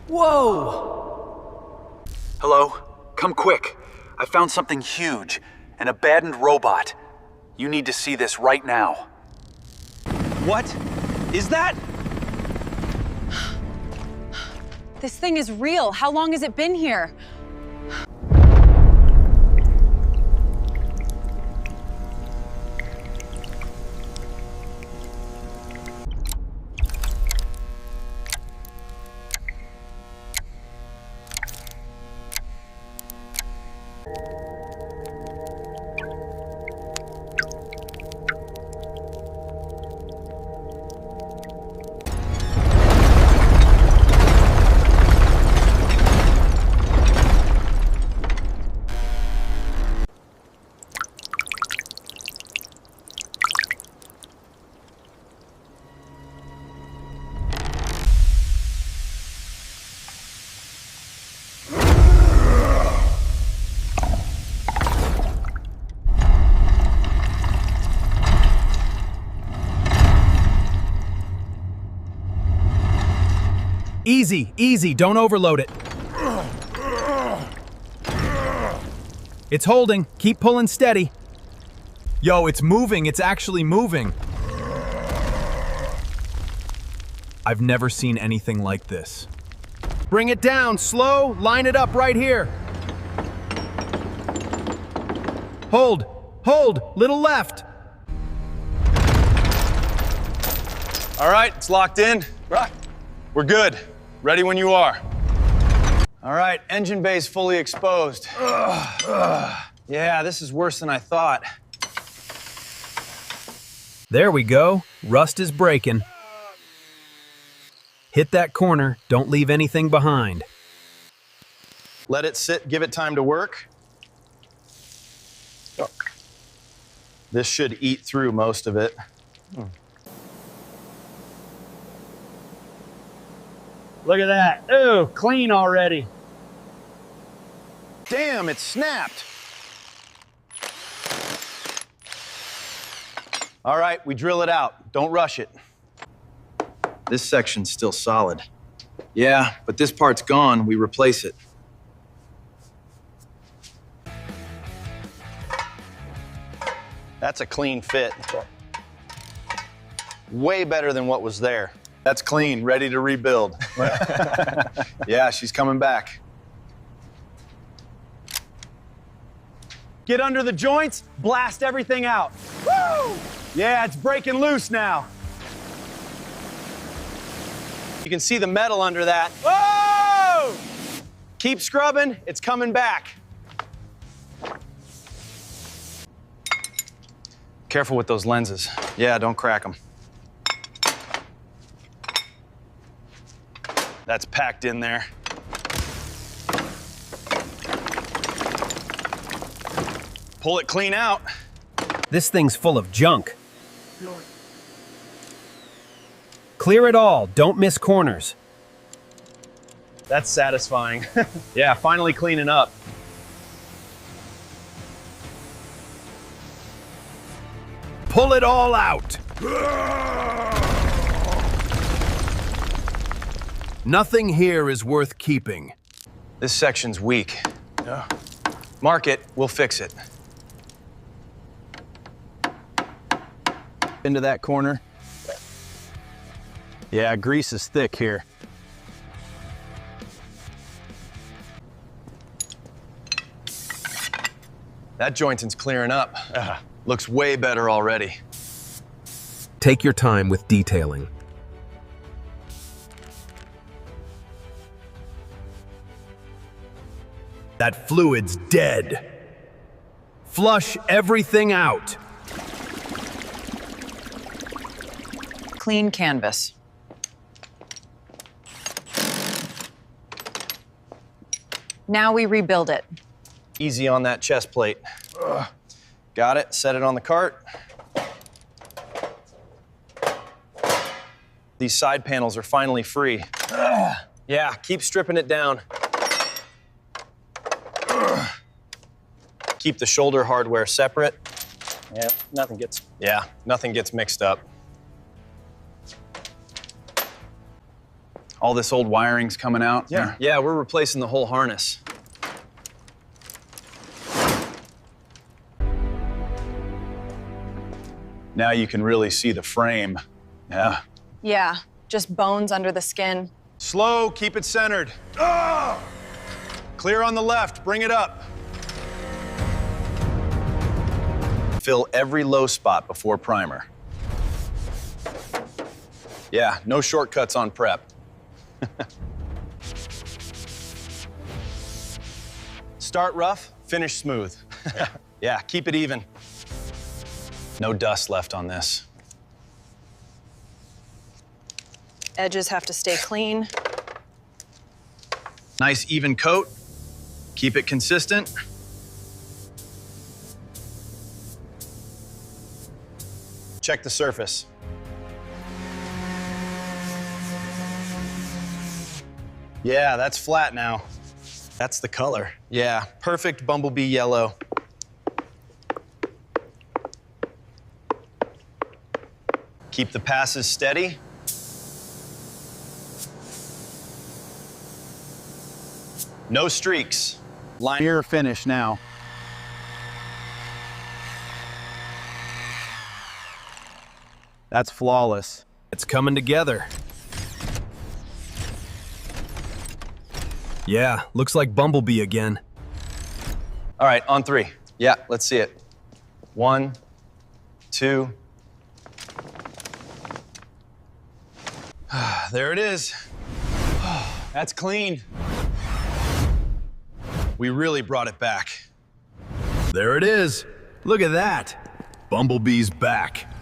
Whoa! Hello? Come quick. I found something huge. An abandoned robot. You need to see this right now. What is that? This thing is real. How long has it been here? Easy, easy, don't overload it. It's holding, keep pulling steady. Yo, it's moving, it's actually moving. I've never seen anything like this. Bring it down, slow, line it up right here. Hold, little left. All right, it's locked in. Right. We're good. Ready when you are. All right, engine bay's fully exposed. Yeah, this is worse than I thought. There we go, rust is breaking. Hit that corner, don't leave anything behind. Let it sit, give it time to work. This should eat through most of it. Look at that. Ooh, clean already. Damn, it snapped. All right, we drill it out. Don't rush it. This section's still solid. Yeah, but this part's gone. We replace it. That's a clean fit. Way better than what was there. That's clean, ready to rebuild. Yeah, she's coming back. Get under the joints, blast everything out. Woo! Yeah, it's breaking loose now. You can see the metal under that. Whoa! Keep scrubbing, it's coming back. Careful with those lenses. Yeah, don't crack them. That's packed in there. Pull it clean out. This thing's full of junk. Clear it all, don't miss corners. That's satisfying. Yeah, finally cleaning up. Pull it all out. Nothing here is worth keeping. This section's weak. Yeah. Mark it, we'll fix it. Into that corner. Yeah, grease is thick here. That jointing's clearing up. Looks way better already. Take your time with detailing. That fluid's dead. Flush everything out. Clean canvas. Now we rebuild it. Easy on that chest plate. Got it, set it on the cart. These side panels are finally free. Yeah, keep stripping it down. Keep the shoulder hardware separate. Yeah, nothing gets Nothing gets mixed up. All this old wiring's coming out? Yeah, we're replacing the whole harness. Now you can really see the frame. Yeah. Yeah, just bones under the skin. Slow, keep it centered. Clear on the left, bring it up. Fill every low spot before primer. Yeah, no shortcuts on prep. Start rough, finish smooth. Yeah, keep it even. No dust left on this. Edges have to stay clean. Nice even coat. Keep it consistent. Check the surface. Yeah, that's flat now. That's the color. Yeah, perfect Bumblebee yellow. Keep the passes steady. No streaks. Line here, finish now. That's flawless. It's coming together. Yeah, looks like Bumblebee again. All right, on 3. Yeah, let's see it. 1, 2. There it is. That's clean. We really brought it back. There it is. Look at that. Bumblebee's back.